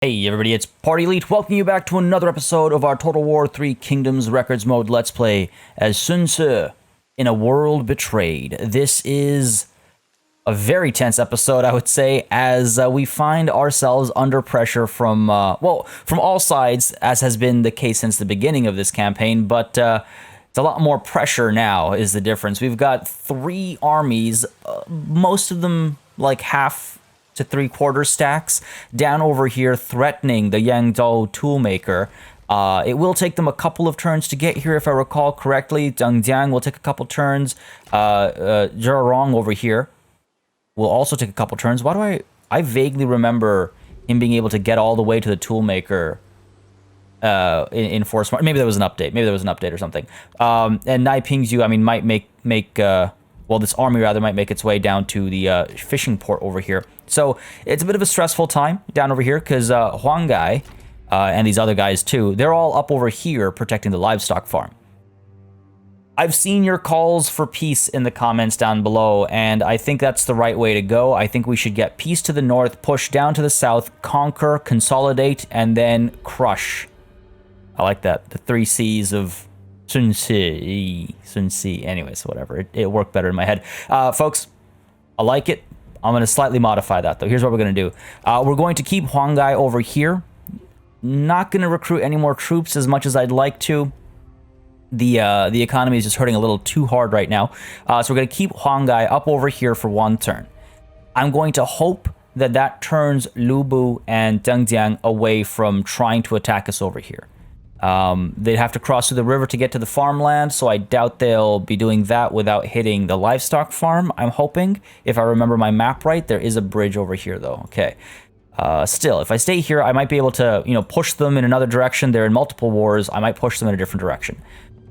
Hey everybody, it's Party Elite, welcoming you back to another episode of our Total War 3 Kingdoms Records Mode Let's Play as Sun Tzu in a World Betrayed. This is a very tense episode, I would say, as we find ourselves under pressure from, from all sides, as has been the case since the beginning of this campaign, but it's a lot more pressure now is the difference. We've got 3 armies, most of them like half to 3/4 stacks down over here threatening the Yangzhou toolmaker. It will take them a couple of turns to get here if I recall correctly. Zheng Jiang will take a couple turns. Zheng over here will also take a couple turns. Why do I vaguely remember him being able to get all the way to the toolmaker in Force March. Maybe there was an update. Maybe there was an update or something. And Nai Pingzhu, I mean, might make well, this army rather might make its way down to the fishing port over here. So it's a bit of a stressful time down over here because Huang Gai and these other guys too, they're all up over here protecting the livestock farm. I've seen your calls for peace in the comments down below, and I think that's the right way to go. I think we should get peace to the north, push down to the south, conquer, consolidate, and then crush. I like that. The 3 C's of Sun Tzu. Anyways, whatever. It worked better in my head. Folks, I like it. I'm going to slightly modify that, though. Here's what we're going to do. We're going to keep Huang Gai over here. Not going to recruit any more troops as much as I'd like to. The economy is just hurting a little too hard right now. So we're going to keep Huang Gai up over here for 1 turn. I'm going to hope that that turns Lu Bu and Zheng Jiang away from trying to attack us over here. They'd have to cross through the river to get to the farmland, so I doubt they'll be doing that without hitting the livestock farm, I'm hoping. If I remember my map right, there is a bridge over here, though. Okay. Still, if I stay here, I might be able to, push them in another direction. They're in multiple wars. I might push them in a different direction.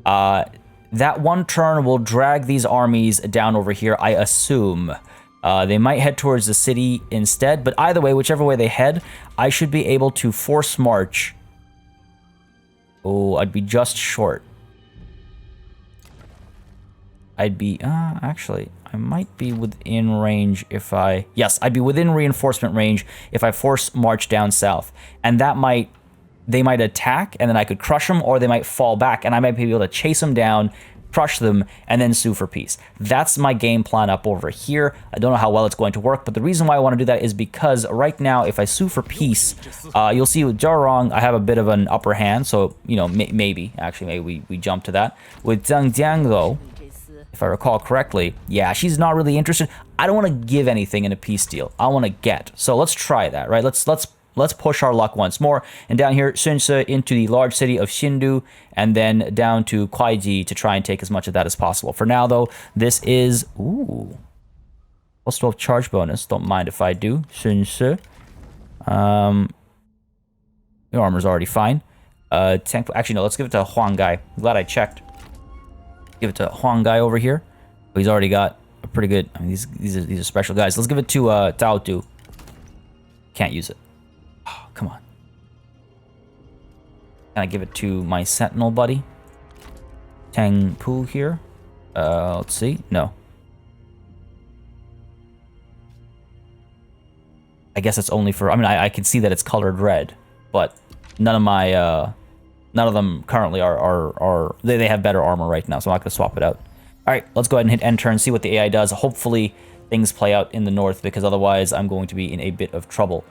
That 1 turn will drag these armies down over here, I assume. They might head towards the city instead, but either way, whichever way they head, I should be able to force march. Oh, I'd be just short. I'd be, actually, I might be within range if I, yes, I'd be within reinforcement range if I force march down south. And that might, they might attack and then I could crush them, or they might fall back and I might be able to chase them down, crush them, and then sue for peace. That's my game plan up over here. I don't know how well it's going to work, but the reason why I want to do that is because right now, if I sue for peace, you'll see with Zheng I have a bit of an upper hand, so, maybe we jump to that. With Zheng Jiang, though, if I recall correctly, yeah, she's not really interested. I don't want to give anything in a peace deal. I want to get. So let's try that, right? Let's push our luck once more. And down here, Sun Tzu into the large city of Xindu, and then down to Kuaiji to try and take as much of that as possible. For now, though, this is... Ooh. Plus 12 charge bonus. Don't mind if I do. Sun Tzu. Your armor's already fine. Actually, no, let's give it to Huang Gai. I'm glad I checked. Give it to Huang Gai over here. He's already got a pretty good... I mean, these are special guys. Let's give it to Tao Tu. Can't use it. Oh, come on. Can I give it to my sentinel buddy? Tang Pu here. Let's see. No. I guess it's only for... I mean, I can see that it's colored red, but none of my... none of them currently are they have better armor right now, so I'm not going to swap it out. All right, let's go ahead and hit end turn, see what the AI does. Hopefully, things play out in the north, because otherwise I'm going to be in a bit of trouble.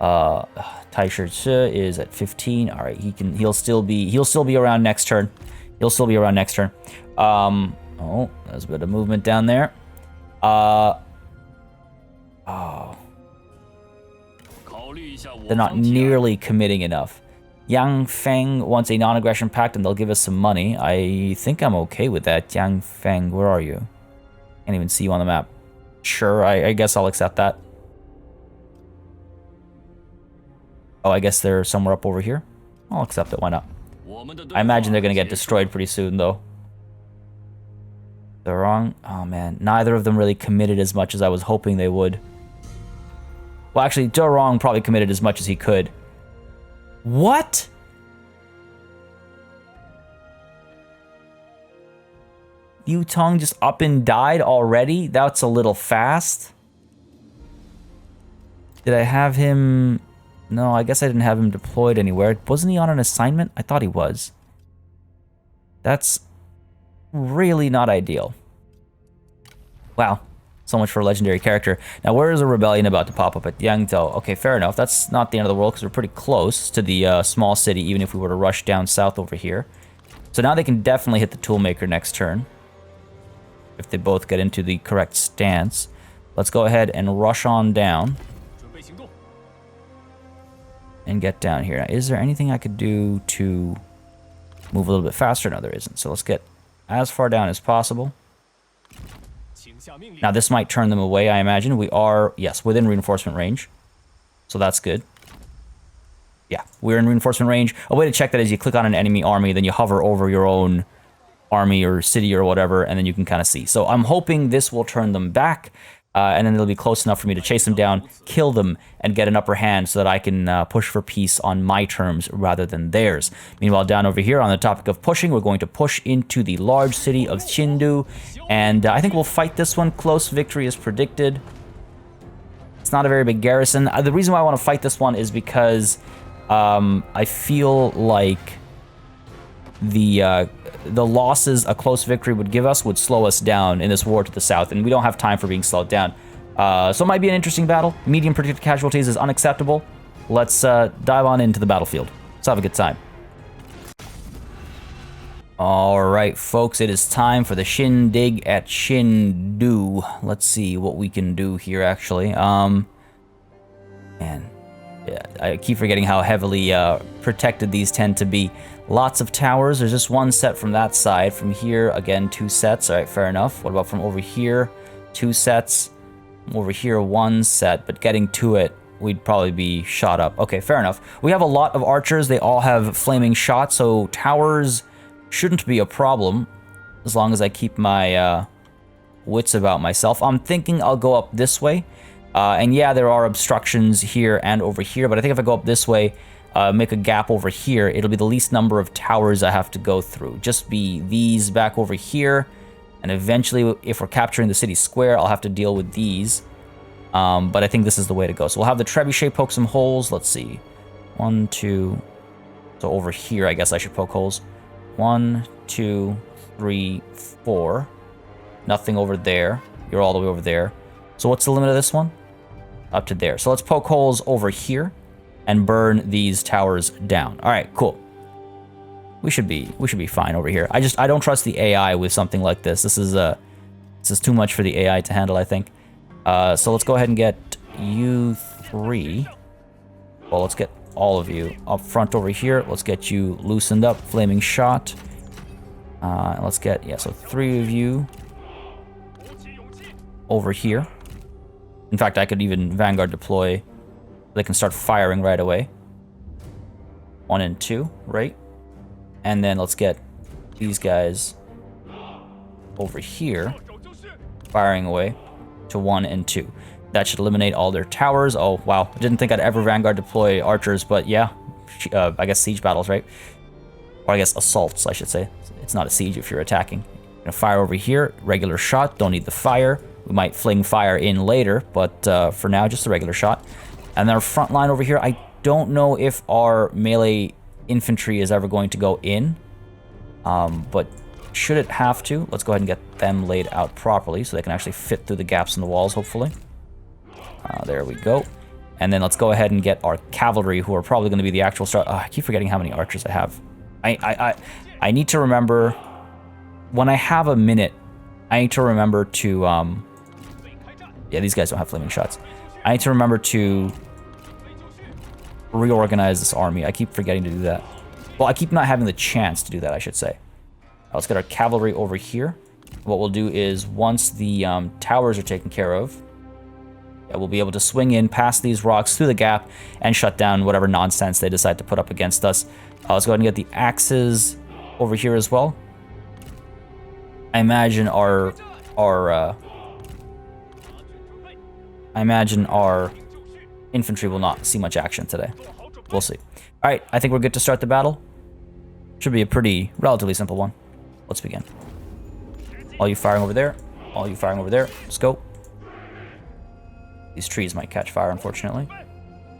Tai Shi is at 15. All right, he'll still be around next turn. He'll still be around next turn. Oh, there's a bit of movement down there. Oh. They're not nearly committing enough. Yang Feng wants a non-aggression pact and they'll give us some money. I think I'm okay with that. Yang Feng, where are you? Can't even see you on the map. Sure, I guess I'll accept that. Oh, I guess they're somewhere up over here. I'll accept it, why not? I imagine they're going to get destroyed pretty soon, though. They're wrong. Oh, man. Neither of them really committed as much as I was hoping they would. Well, actually, Zheng probably committed as much as he could. What? Yu Tong just up and died already? That's a little fast. Did I have him... No, I guess I didn't have him deployed anywhere. Wasn't he on an assignment? I thought he was. That's really not ideal. Wow. So much for a legendary character. Now, where is a rebellion about to pop up at Yangzhou? Okay, fair enough. That's not the end of the world because we're pretty close to the small city, even if we were to rush down south over here. So now they can definitely hit the Toolmaker next turn, if they both get into the correct stance. Let's go ahead and rush on down and get down here. Now, is there anything I could do to move a little bit faster? No, there isn't. So let's get as far down as possible. Now, this might turn them away, I imagine. We are, yes, within reinforcement range. So that's good. Yeah, we're in reinforcement range. A way to check that is you click on an enemy army, then you hover over your own army or city or whatever, and then you can kind of see. So I'm hoping this will turn them back, and then it'll be close enough for me to chase them down, kill them, and get an upper hand so that I can push for peace on my terms rather than theirs. Meanwhile, down over here on the topic of pushing, we're going to push into the large city of Xindu, and I think we'll fight this one. Close victory is predicted. It's not a very big garrison. The reason why I want to fight this one is because I feel like the losses a close victory would give us would slow us down in this war to the south, and we don't have time for being slowed down. So it might be an interesting battle. Medium predicted casualties is unacceptable. Let's dive on into the battlefield. Let's have a good time. Alright, folks, it is time for the shindig at Xindu. Let's see what we can do here, actually. Man, yeah, I keep forgetting how heavily protected these tend to be. Lots of towers. There's just one set from that side. From here, again, 2 sets. Alright, fair enough. What about from over here? 2 sets. Over here, 1 set. But getting to it, we'd probably be shot up. Okay, fair enough. We have a lot of archers. They all have flaming shots, so towers shouldn't be a problem as long as I keep my wits about myself. I'm thinking I'll go up this way. And yeah, there are obstructions here and over here, but I think if I go up this way, make a gap over here, it'll be the least number of towers I have to go through. Just be these back over here, and eventually, if we're capturing the city square, I'll have to deal with these. But I think this is the way to go. So we'll have the trebuchet poke some holes. Let's see. 1, 2. So over here, I guess I should poke holes. 1, 2, 3, 4. Nothing over there. You're all the way over there. So what's the limit of this one? Up to there. So let's poke holes over here and burn these towers down. All right, cool. We should be fine over here. I don't trust the AI with something like this. This is too much for the AI to handle, I think. So let's go ahead and get you 3. Well, let's get all of you up front over here. Let's get you loosened up, flaming shot. Let's get, yeah, so 3 of you over here. In fact, I could even Vanguard deploy. They can start firing right away. 1 and 2, right? And then let's get these guys over here firing away to 1 and 2. That should eliminate all their towers. Oh, wow. I didn't think I'd ever Vanguard deploy archers, but yeah. I guess siege battles, right? Or I guess assaults, I should say. It's not a siege if you're attacking. Gonna fire over here. Regular shot. Don't need the fire. We might fling fire in later, but for now, just a regular shot. And then our front line over here, I don't know if our melee infantry is ever going to go in. But should it have to, let's go ahead and get them laid out properly so they can actually fit through the gaps in the walls, hopefully. There we go. And then let's go ahead and get our cavalry, who are probably going to be the actual start. I keep forgetting how many archers I have. I need to remember, when I have a minute, I need to remember to, yeah, these guys don't have flaming shots. I need to remember to reorganize this army. I keep forgetting to do that. Well, I keep not having the chance to do that, I should say. Let's get our cavalry over here. What we'll do is, once the towers are taken care of, yeah, we'll be able to swing in past these rocks through the gap and shut down whatever nonsense they decide to put up against us. Let's go ahead and get the axes over here as well. I imagine our infantry will not see much action today. We'll see. All right, I think we're good to start the battle. Should be a pretty relatively simple one. Let's begin. All you firing over there. All you firing over there. Let's go. These trees might catch fire, unfortunately.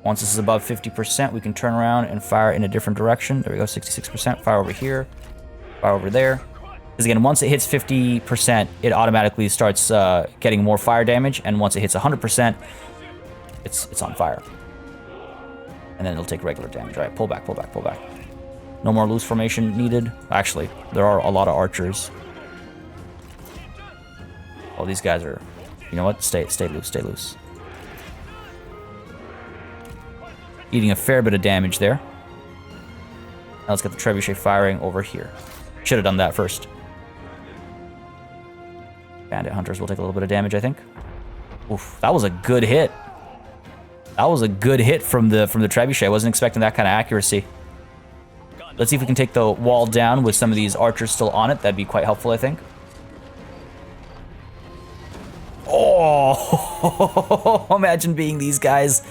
Once this is above 50%, we can turn around and fire in a different direction. There we go, 66%. Fire over here, fire over there. Because again, once it hits 50%, it automatically starts getting more fire damage, and once it hits 100%, it's on fire. And then it'll take regular damage. All right, pull back, pull back, pull back. No more loose formation needed. Actually, there are a lot of archers. Oh, these guys are... You know what? Stay loose, stay loose. Eating a fair bit of damage there. Now let's get the trebuchet firing over here. Should have done that first. Bandit hunters will take a little bit of damage, I think. Oof, that was a good hit. That was a good hit from the trebuchet. I wasn't expecting that kind of accuracy. Let's see if we can take the wall down with some of these archers still on it. That'd be quite helpful, I think. Oh, imagine being these guys.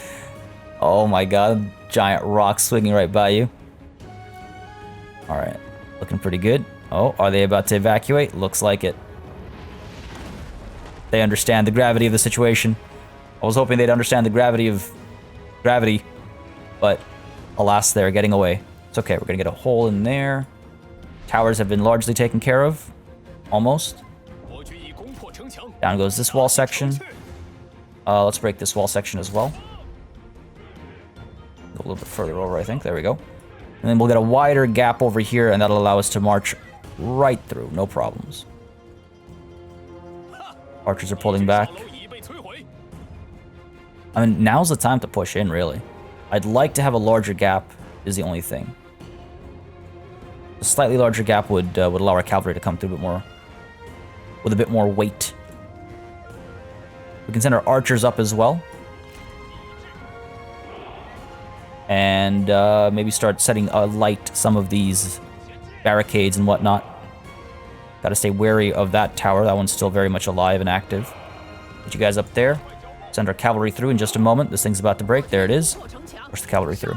Oh my god, giant rock swinging right by you. All right, looking pretty good. Oh, are they about to evacuate? Looks like it. They understand the gravity of the situation. I was hoping they'd understand the gravity of gravity, but alas, they're getting away. It's okay, we're gonna get a hole in there. Towers have been largely taken care of. Almost. Down goes this wall section. Let's break this wall section as well. Go a little bit further over, I think. There we go. And then we'll get a wider gap over here, and that'll allow us to march right through. No problems. Archers are pulling back. I mean, now's the time to push in, really. I'd like to have a larger gap, is the only thing. A slightly larger gap would allow our cavalry to come through a bit more, with a bit more weight. We can send our archers up as well. And maybe start setting alight some of these barricades and whatnot. Gotta stay wary of that tower. That one's still very much alive and active. Get you guys up there. Send our cavalry through in just a moment. This thing's about to break. There it is. Push the cavalry through.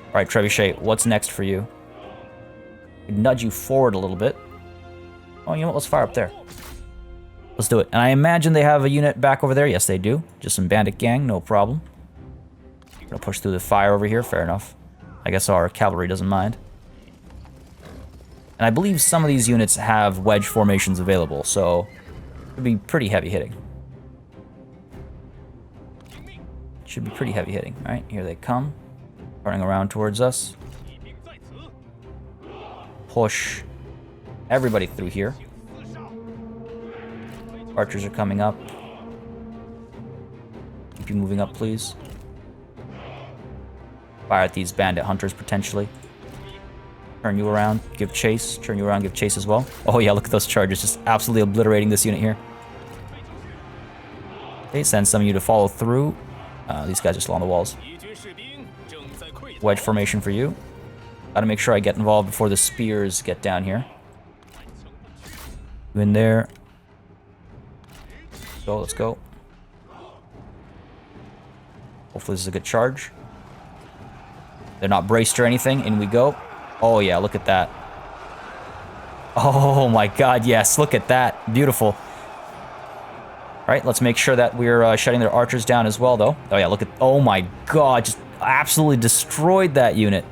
Alright, trebuchet, what's next for you? Nudge you forward a little bit. Oh, you know what? Let's fire up there. Let's do it. And I imagine they have a unit back over there. Yes, they do. Just some bandit gang, no problem. Gonna push through the fire over here. Fair enough. I guess our cavalry doesn't mind. And I believe some of these units have wedge formations available, so it'll be pretty heavy hitting. Should be pretty heavy hitting. Alright, here they come. Turning around towards us. Push everybody through here. Archers are coming up. Keep you moving up, please. Fire at these bandit hunters, potentially. Turn you around, give chase. Turn you around, give chase as well. Oh yeah, look at those charges, just absolutely obliterating this unit here. Okay, send some of you to follow through. These guys are still on the walls. Wedge formation for you. Gotta make sure I get involved before the spears get down here. You in there. So let's go. Hopefully this is a good charge. They're not braced or anything. In we go. Oh yeah, look at that. Oh my god, yes, look at that. Beautiful. Alright, let's make sure that we're shutting their archers down as well, though. Oh yeah, look at... Oh my god, just absolutely destroyed that unit.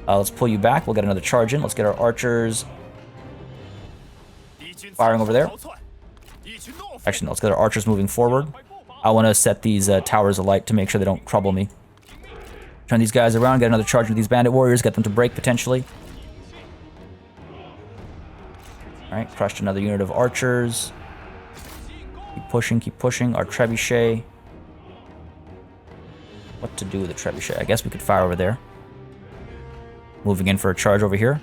Let's pull you back. We'll get another charge in. Let's get our archers firing over there. Actually, no, let's get our archers moving forward. I want to set these towers alight to make sure they don't trouble me. Turn these guys around, get another charge with these bandit warriors, get them to break potentially. Alright, crushed another unit of archers. Keep pushing, keep pushing. Our trebuchet. What to do with the trebuchet? I guess we could fire over there. Moving in for a charge over here.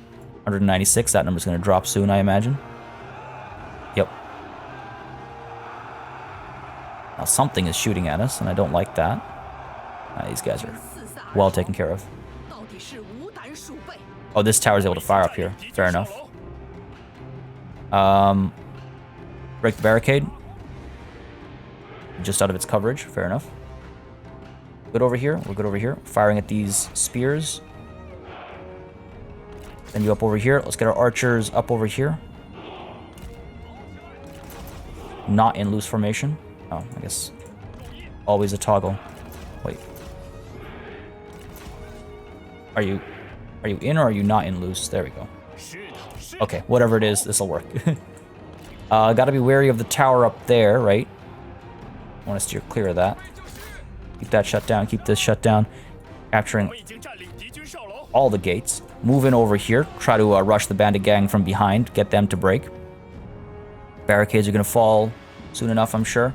196, that number's going to drop soon, I imagine. Yep. Now something is shooting at us, and I don't like that. These guys are well taken care of. Oh, this tower's able to fire up here. Fair enough. Break the barricade. Just out of its coverage. Fair enough. Good over here. We're good over here. Firing at these spears. Send you up over here. Let's get our archers up over here. Not in loose formation. Oh, I guess Always a toggle. Wait. Are you in or are you not in loose? There we go. Okay, whatever it is, this'll work. Gotta be wary of the tower up there, right? I want to steer clear of that. Keep that shut down, keep this shut down. Capturing all the gates. Move in over here, try to rush the bandit gang from behind, get them to break. Barricades are gonna fall soon enough, I'm sure.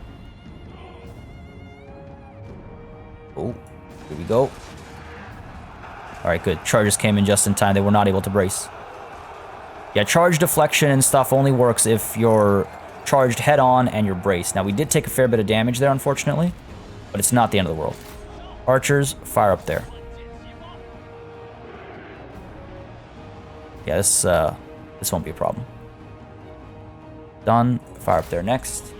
Oh, here we go. Alright, good. Charges came in just in time. They were not able to brace. Yeah, charge deflection and stuff only works if you're charged head-on and you're braced. Now, we did take a fair bit of damage there, unfortunately, but it's not the end of the world. Archers, fire up there. Yeah, this won't be a problem. Done. Fire up there next.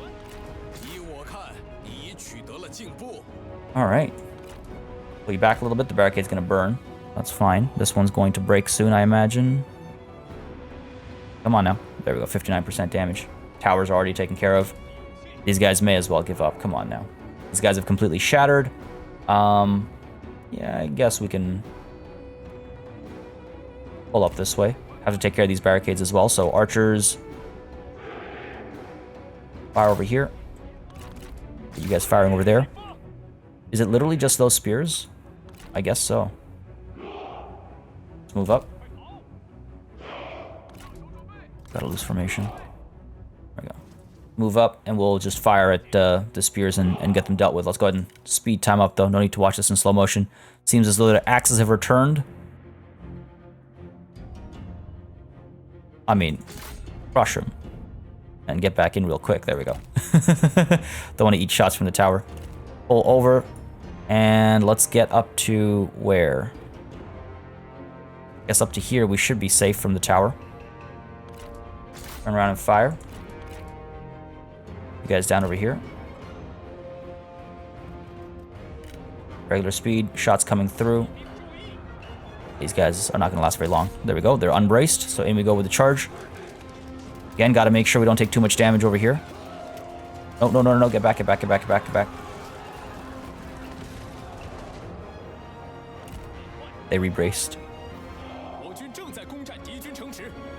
Alright. Pull you back a little bit. The barricade's going to burn. That's fine. This one's going to break soon, I imagine. Come on now. There we go. 59% damage. Tower's already taken care of. These guys may as well give up. Come on now. These guys have completely shattered. Yeah, I guess we can pull up this way. Have to take care of these barricades as well. So archers, fire over here. You guys firing over there. Is it literally just those spears? I guess so. Let's move up. Got a loose formation. There we go. Move up, and we'll just fire at the spears and get them dealt with. Let's go ahead and speed time up, though. No need to watch this in slow motion. Seems as though the axes have returned. I mean, crush them. And get back in real quick. There we go. Don't want to eat shots from the tower. Pull over. And let's get up to where? I guess up to here. We should be safe from the tower. Turn around and fire. You guys down over here. Regular speed. Shots coming through. These guys are not going to last very long. There we go. They're unbraced. So in we go with the charge. Again, got to make sure we don't take too much damage over here. No, no, no, no, no. Get back, get back, get back, get back, get back. They rebraced.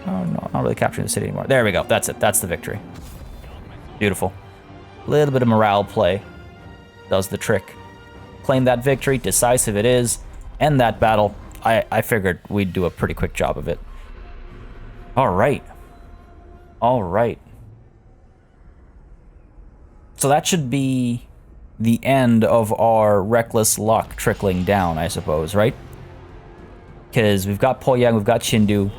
Oh, no, not really capturing the city anymore. There we go. That's it. That's the victory. Beautiful. A little bit of morale play does the trick. Claim that victory. Decisive it is. End that battle. I figured we'd do a pretty quick job of it. All right. All right. So that should be the end of our reckless luck trickling down, I suppose, right? Because we've got Poyang, we've got Xindu.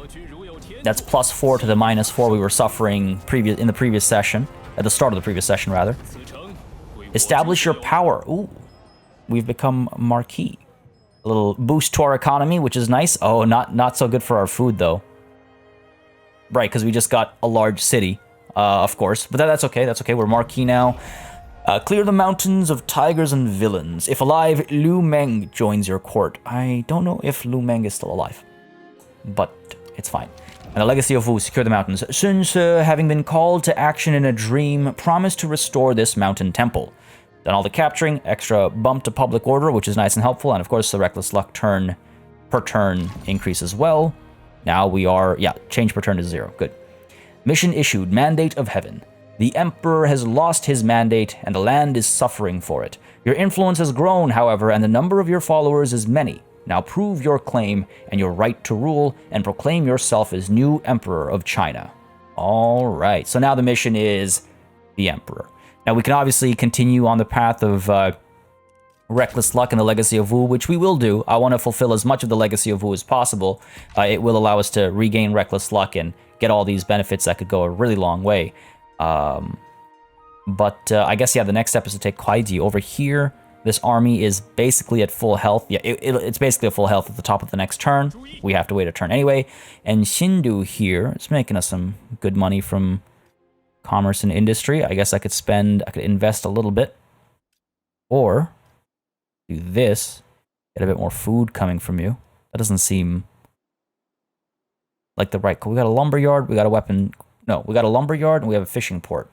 That's +4 to the -4 we were suffering in the previous session. At the start of the previous session, rather. Establish your power. Ooh. We've become Marquis. A little boost to our economy, which is nice. Oh, not so good for our food, though. Right, because we just got a large city, of course. But that's okay, that's okay. We're Marquis now. Clear the mountains of tigers and villains. If alive, Lu Meng joins your court. I don't know if Lu Meng is still alive. But it's fine. And the legacy of Wu, secure the mountains. Sun Ce, having been called to action in a dream, promised to restore this mountain temple. Done all the capturing, extra bump to public order, which is nice and helpful. And of course, the reckless luck turn per turn increase as well. Now we are, yeah, change per turn is 0. Good. Mission issued, mandate of heaven. The Emperor has lost his mandate, and the land is suffering for it. Your influence has grown, however, and the number of your followers is many. Now prove your claim and your right to rule, and proclaim yourself as new Emperor of China. All right, so now the mission is the Emperor. Now we can obviously continue on the path of reckless luck and the legacy of Wu, which we will do. I want to fulfill as much of the legacy of Wu as possible. It will allow us to regain reckless luck and get all these benefits that could go a really long way. But I guess, yeah, the next step is to take Kuaidi. Over here, this army is basically at full health. Yeah, it's basically at full health at the top of the next turn. We have to wait a turn anyway. And Xindu here is making us some good money from commerce and industry. I guess I could invest a little bit. Or do this, get a bit more food coming from you. That doesn't seem like the right call. We got a lumber yard, we got a weapon. No, we got a lumber yard and we have a fishing port.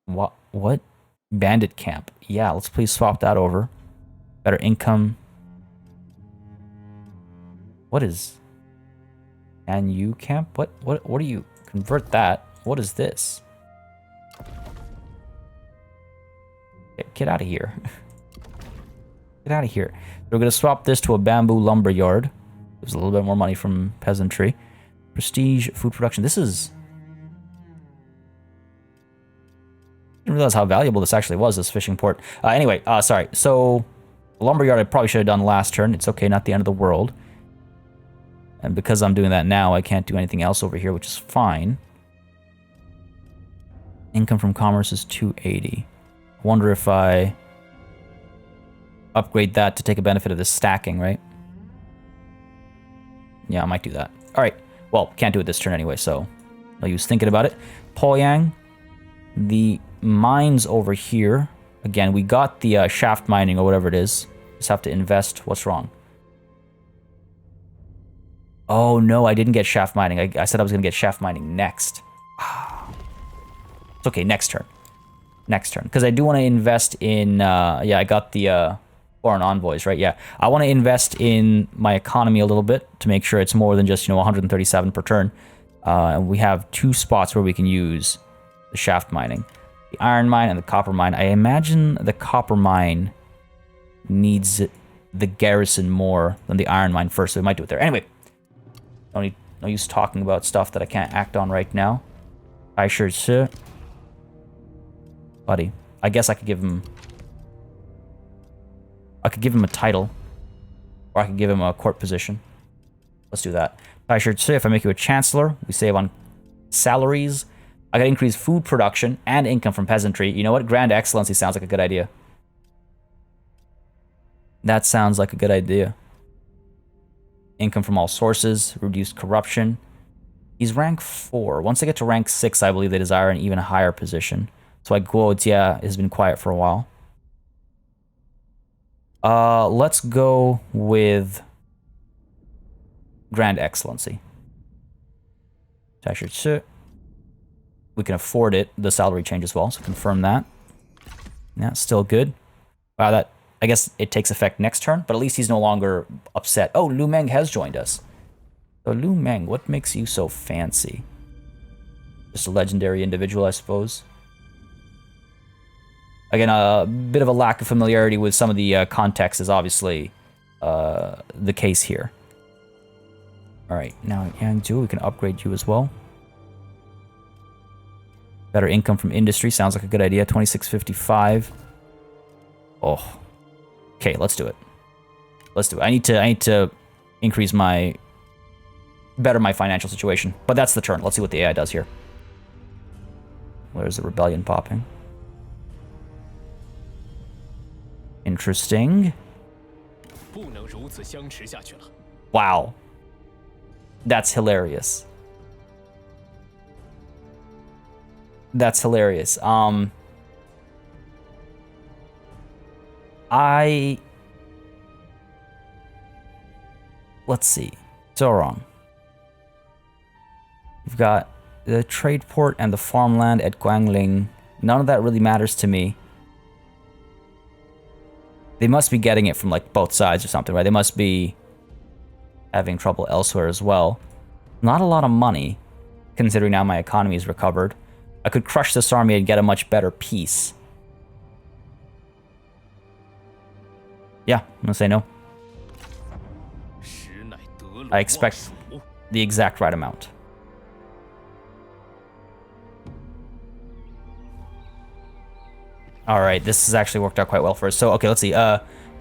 What? Bandit camp. Yeah, let's please swap that over. Better income. What is... And you camp? What do you... Convert that. What is this? Get out of here. Get out of here. We're going to swap this to a bamboo lumber yard. Gives a little bit more money from peasantry. Prestige, food production. This is... I didn't realize how valuable this actually was, this fishing port. Anyway, sorry. So, lumberyard I probably should have done last turn. It's okay, not the end of the world. And because I'm doing that now, I can't do anything else over here, which is fine. Income from commerce is 280. Wonder if I upgrade that to take a benefit of this stacking, right? Yeah, I might do that. All right. Well, can't do it this turn anyway, so no use thinking about it. Poyang, the mines over here. Again, we got the shaft mining or whatever it is. Just have to invest. What's wrong? Oh, no, I didn't get shaft mining. I said I was going to get shaft mining next. It's okay, next turn. Next turn. Because I do want to invest in... yeah, I got the foreign envoys, right? Yeah. I want to invest in my economy a little bit to make sure it's more than just, 137 per turn. And we have 2 spots where we can use the shaft mining. The iron mine and the copper mine. I imagine the copper mine needs the garrison more than the iron mine first, so we might do it there. Anyway, no use talking about stuff that I can't act on right now. I sure sir. Buddy, I guess I could give him... I could give him a title. Or I could give him a court position. Let's do that. I sure sir, if I make you a chancellor, we save on salaries. I gotta increase food production and income from peasantry. You know what? Grand Excellency sounds like a good idea. That sounds like a good idea. Income from all sources, reduced corruption. He's rank 4. Once they get to rank 6, I believe they desire an even higher position. So I quote, yeah, has been quiet for a while. Let's go with Grand Excellency. We can afford it. The salary change as well, so confirm that. Yeah, still good. Wow, that... I guess it takes effect next turn, but at least he's no longer upset. Oh, Lu Meng has joined us. So Lu Meng, what makes you so fancy? Just a legendary individual, I suppose. Again, a bit of a lack of familiarity with some of the context is obviously the case here. All right, now Yangzhou, we can upgrade you as well. Better income from industry sounds like a good idea. 2655. Oh. Okay, let's do it. Let's do it. I need to increase better my financial situation. But that's the turn. Let's see what the AI does here. Where's the rebellion popping? Interesting. Wow. That's hilarious. That's hilarious. Let's see. So wrong. We've got the trade port and the farmland at Guangling. None of that really matters to me. They must be getting it from, like, both sides or something, right? They must be having trouble elsewhere as well. Not a lot of money, considering now my economy is recovered. I could crush this army and get a much better peace. Yeah, I'm gonna say no. I expect the exact right amount. Alright, this has actually worked out quite well for us. So, okay, let's see.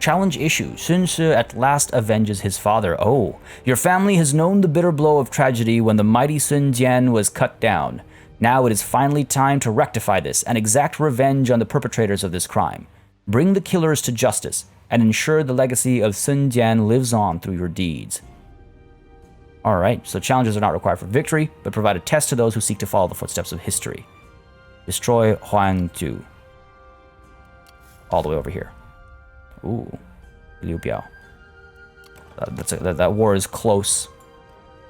Challenge issue. Sun Ce at last avenges his father. Oh, your family has known the bitter blow of tragedy when the mighty Zheng Jiang was cut down. Now it is finally time to rectify this and exact revenge on the perpetrators of this crime. Bring the killers to justice and ensure the legacy of Zheng Jiang lives on through your deeds. Alright, so challenges are not required for victory, but provide a test to those who seek to follow the footsteps of history. Destroy Huangtu. All the way over here. Ooh. Liu Biao. That war is close.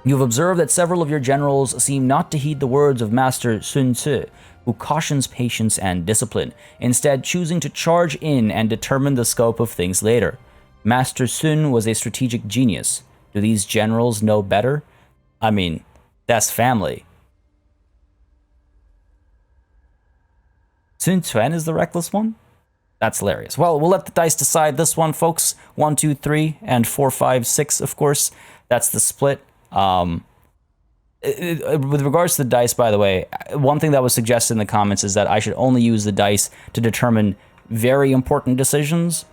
You've observed that several of your generals seem not to heed the words of Master Sun Tzu, who cautions patience and discipline, instead choosing to charge in and determine the scope of things later. Master Sun was a strategic genius. Do these generals know better? I mean, that's family. Sun Quan is the reckless one? That's hilarious. Well, we'll let the dice decide this one, folks. 1, 2, 3, and 4, 5, 6, of course. That's the split. With regards to the dice, by the way, one thing that was suggested in the comments is that I should only use the dice to determine very important decisions.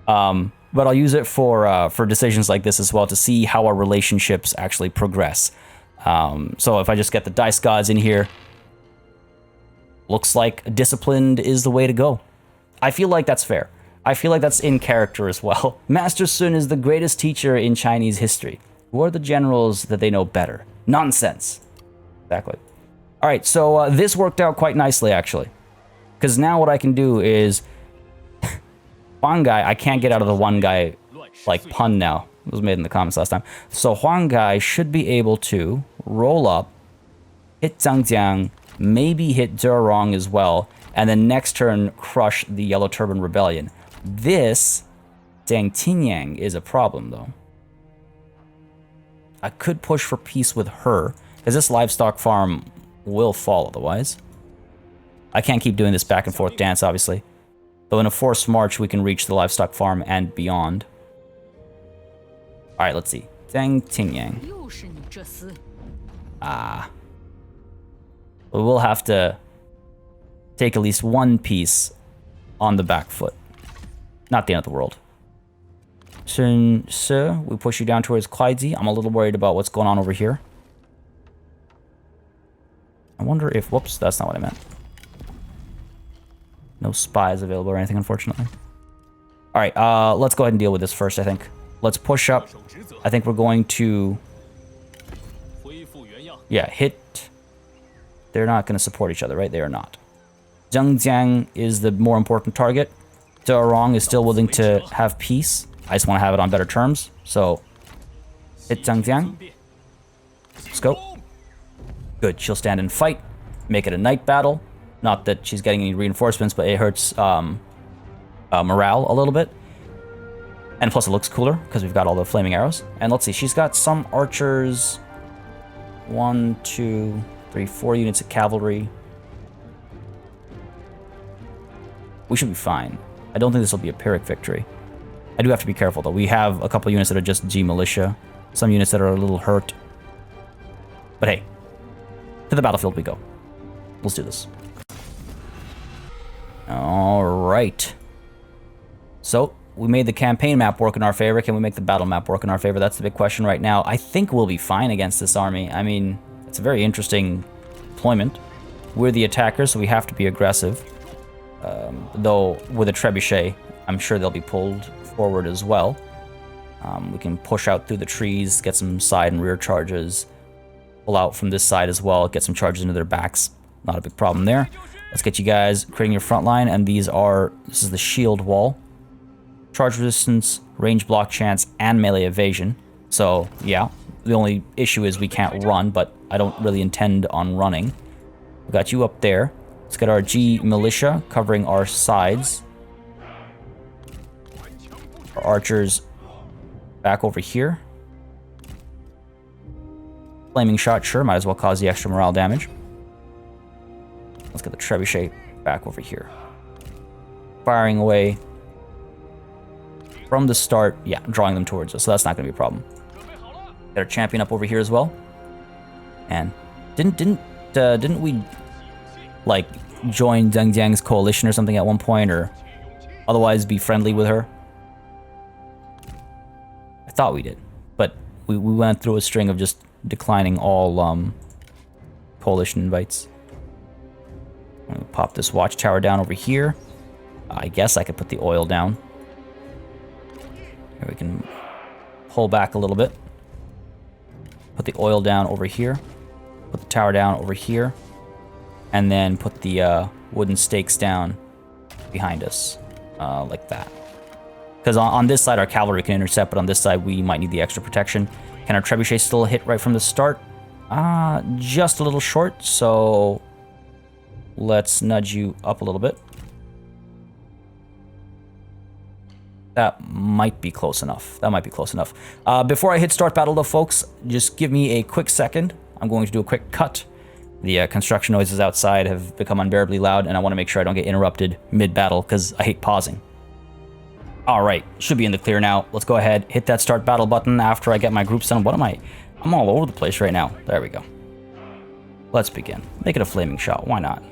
But I'll use it for decisions like this as well to see how our relationships actually progress. So if I just get the dice gods in here, looks like disciplined is the way to go. I feel like that's fair. I feel like that's in character as well. Master Sun is the greatest teacher in Chinese history. Who are the generals that they know better? Nonsense. Exactly. All right, so this worked out quite nicely, actually. Because now what I can do is... Huang Gai, I can't get out of the one guy, like, pun now. It was made in the comments last time. So Huang Gai should be able to roll up, hit Zheng Jiang, maybe hit Zheng as well, and then next turn crush the Yellow Turban Rebellion. This Zhang Jiang is a problem, though. I could push for peace with her, because this livestock farm will fall otherwise. I can't keep doing this back and forth dance, obviously. Though in a forced march, we can reach the livestock farm and beyond. Alright, let's see. Zhang Jiang. Ah. We will have to take at least one piece on the back foot. Not the end of the world. Sun Se, we push you down towards Kuaiji. I'm a little worried about what's going on over here. I wonder if... Whoops, that's not what I meant. No spies available or anything, unfortunately. Alright, let's go ahead and deal with this first, I think. Let's push up. I think we're going to... Yeah, hit... They're not going to support each other, right? They are not. Zheng Jiang is the more important target. Zheng is still willing to have peace. I just want to have it on better terms. So, hit Zheng Jiang. Let's go. Good. She'll stand and fight. Make it a night battle. Not that she's getting any reinforcements, but it hurts morale a little bit. And plus it looks cooler, because we've got all the flaming arrows. And let's see, she's got some archers. 1, 2, 3, 4 units of cavalry. We should be fine. I don't think this will be a Pyrrhic victory. I do have to be careful, though. We have a couple units that are just G militia. Some units that are a little hurt. But hey, to the battlefield we go. Let's do this. Alright. So, we made the campaign map work in our favor. Can we make the battle map work in our favor? That's the big question right now. I think we'll be fine against this army. I mean, it's a very interesting deployment. We're the attackers, so we have to be aggressive. Though, with a trebuchet, I'm sure they'll be pulled forward as well. We can push out through the trees, get some side and rear charges. Pull out from this side as well, get some charges into their backs. Not a big problem there. Let's get you guys creating your front line, and this is the shield wall. Charge resistance, range block chance, and melee evasion. So, yeah, the only issue is we can't run, but I don't really intend on running. We got you up there. Let's get our G militia covering our sides. Our archers back over here. Flaming shot, sure, might as well cause the extra morale damage. Let's get the trebuchet back over here. Firing away from the start. Yeah, drawing them towards us, so that's not going to be a problem. Get our champion up over here as well. And didn't we like join Zheng Jiang's coalition or something at one point, or otherwise be friendly with her? I thought we did, but we went through a string of just declining all coalition invites. I'm gonna pop this watchtower down over here. I guess I could put the oil down. Here we can pull back a little bit. Put the oil down over here. Put the tower down over here. And then put the wooden stakes down behind us. Like that. Because on this side our cavalry can intercept, but on this side we might need the extra protection. Can our trebuchet still hit right from the start? Just a little short, so let's nudge you up a little bit. That might be close enough. That might be close enough. Before I hit start battle though, folks, just give me a quick second. I'm going to do a quick cut. The construction noises outside have become unbearably loud, and I want to make sure I don't get interrupted mid-battle, because I hate pausing. Alright, should be in the clear now. Let's go ahead, hit that start battle button after I get my groups done. What am I? I'm all over the place right now. There we go. Let's begin. Make it a flaming shot. Why not?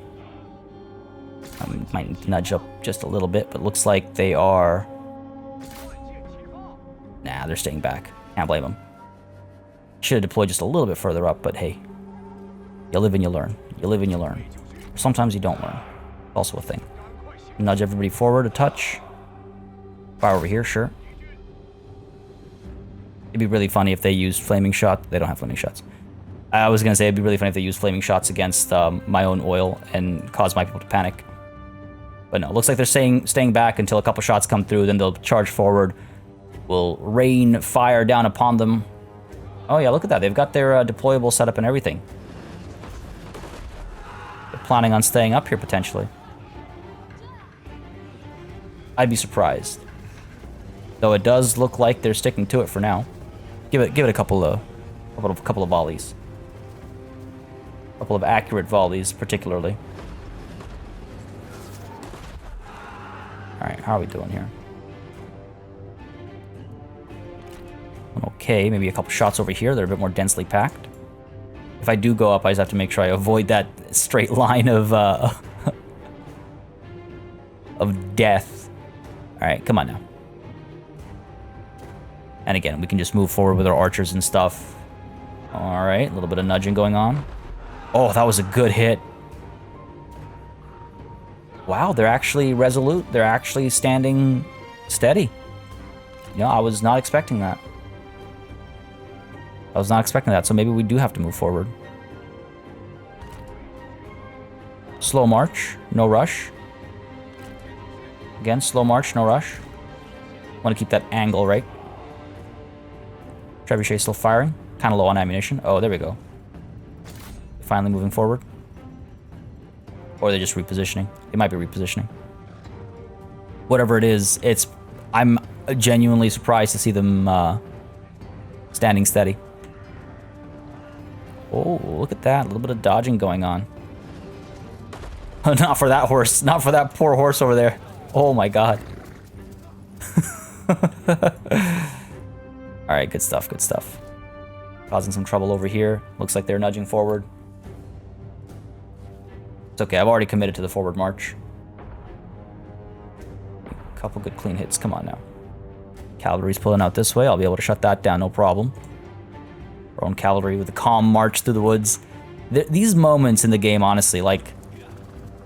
I might nudge up just a little bit, but looks like they are... Nah, they're staying back. Can't blame them. Should have deployed just a little bit further up, but hey. You live and you learn. You live and you learn. Sometimes you don't learn. Also a thing. Nudge everybody forward a touch. Fire over here, sure. It'd be really funny if they used flaming shot. They don't have flaming shots. I was going to say it'd be really funny if they used flaming shots against my own oil and cause my people to panic. But no, looks like they're staying back until a couple shots come through. Then they'll charge forward. We'll rain fire down upon them. Oh yeah, look at that. They've got their deployable setup and everything. They're planning on staying up here potentially. I'd be surprised. Though it does look like they're sticking to it for now. Give it a couple of volleys. A couple of accurate volleys, particularly. All right, how are we doing here? Okay, maybe a couple shots over here. They're a bit more densely packed. If I do go up, I just have to make sure I avoid that straight line of death. All right, come on now. And again, we can just move forward with our archers and stuff. All right, a little bit of nudging going on. Oh, that was a good hit. Wow, they're actually resolute. They're actually standing steady. You know, I was not expecting that. I was not expecting that, so maybe we do have to move forward. Slow march, no rush. Again, slow march, no rush. Want to keep that angle right. Trebuchet still firing. Kind of low on ammunition. Oh, there we go. Finally moving forward. Or they're just repositioning. They might be repositioning. Whatever it is, I'm genuinely surprised to see them standing steady. Oh, look at that. A little bit of dodging going on. Not for that horse. Not for that poor horse over there. Oh my god. Alright, good stuff, good stuff. Causing some trouble over here. Looks like they're nudging forward. It's okay, I've already committed to the forward march. Couple good clean hits, come on now. Cavalry's pulling out this way, I'll be able to shut that down, no problem. Our own cavalry with a calm march through the woods. These moments in the game, honestly, like,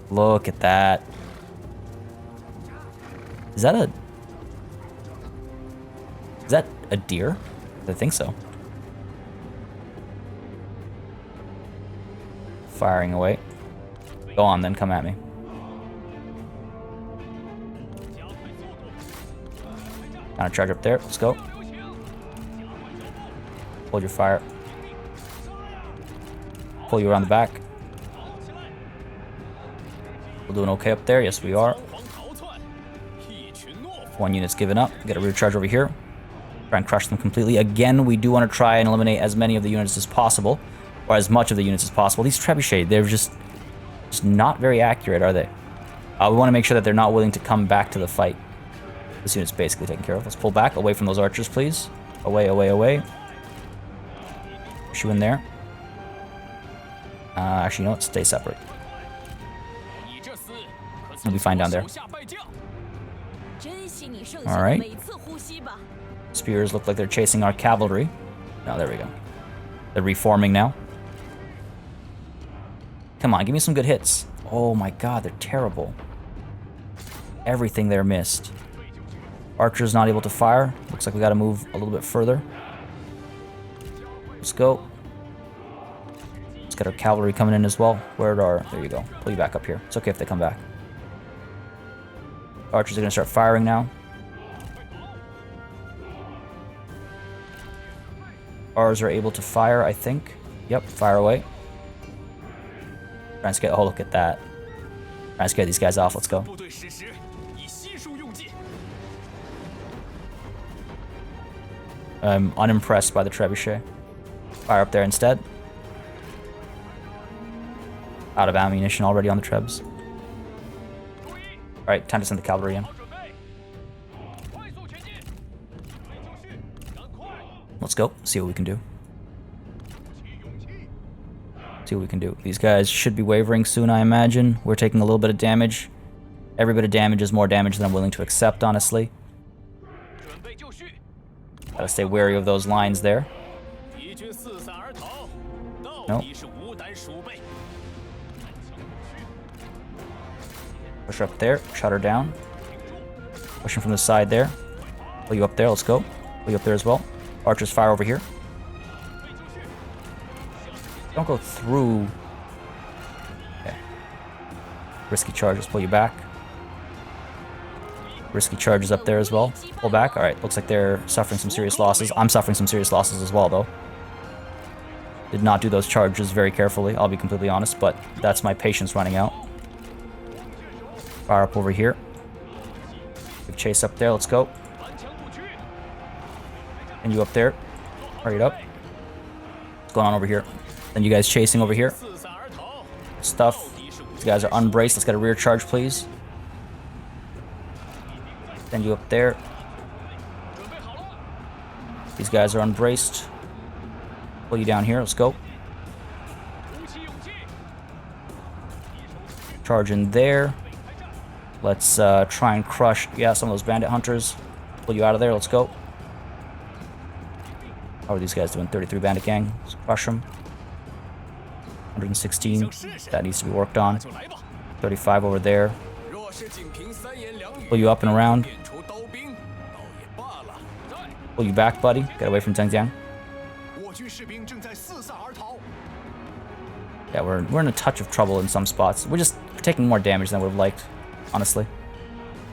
look at that. Is that a deer? I think so. Firing away. Go on then, come at me. Kind of charge up there, let's go. Hold your fire. Pull you around the back. We're doing okay up there, yes we are. One unit's given up, get a rear charge over here. Try and crush them completely. Again, we do want to try and eliminate as many of the units as possible. Or as much of the units as possible. These trebuchet, they're just not very accurate, are they? We want to make sure that they're not willing to come back to the fight. This unit's basically taken care of. Let's pull back, away from those archers, please. Away, away, away. Push you in there. Actually, you know what? Stay separate. We'll be fine down there. Alright. Spears look like they're chasing our cavalry. Oh, there we go. They're reforming now. Come on, give me some good hits. Oh my god, they're terrible. Everything there missed. Archer's not able to fire. Looks like we gotta move a little bit further. Let's go. Let's get our cavalry coming in as well. Where are... There you go. Pull you back up here. It's okay if they come back. Archers are gonna start firing now. Ours are able to fire, I think. Yep, fire away. Trying to scare. Oh, look at that. Trying to scare these guys off. Let's go. I'm unimpressed by the trebuchet. Fire up there instead. Out of ammunition already on the trebs. Alright, time to send the cavalry in. Let's go. See what we can do. See what we can do. These guys should be wavering soon, I imagine. We're taking a little bit of damage. Every bit of damage is more damage than I'm willing to accept, honestly. Gotta stay wary of those lines there. No. Push her up there. Shut her down. Pushing from the side there. Pull you up there. Let's go. Pull you up there as well. Archers fire over here. Don't go through. Okay. Risky charges. Pull you back. Risky charges up there as well. Pull back. Alright, looks like they're suffering some serious losses. I'm suffering some serious losses as well, though. Did not do those charges very carefully, I'll be completely honest, but that's my patience running out. Fire up over here. Give chase up there, let's go. And you up there. Hurry it up. What's going on over here? Then you guys chasing over here. Stuff. These guys are unbraced. Let's get a rear charge, please. Send you up there. These guys are unbraced. Pull you down here. Let's go. Charge in there. Let's try and crush, some of those bandit hunters. Pull you out of there. Let's go. How are these guys doing? 33 bandit gang. Let's crush them. 116. That needs to be worked on. 35 over there. Pull you up and around. Pull you back, buddy. Get away from Zheng Jiang. Yeah, we're in a touch of trouble in some spots. We're taking more damage than I would have liked, honestly.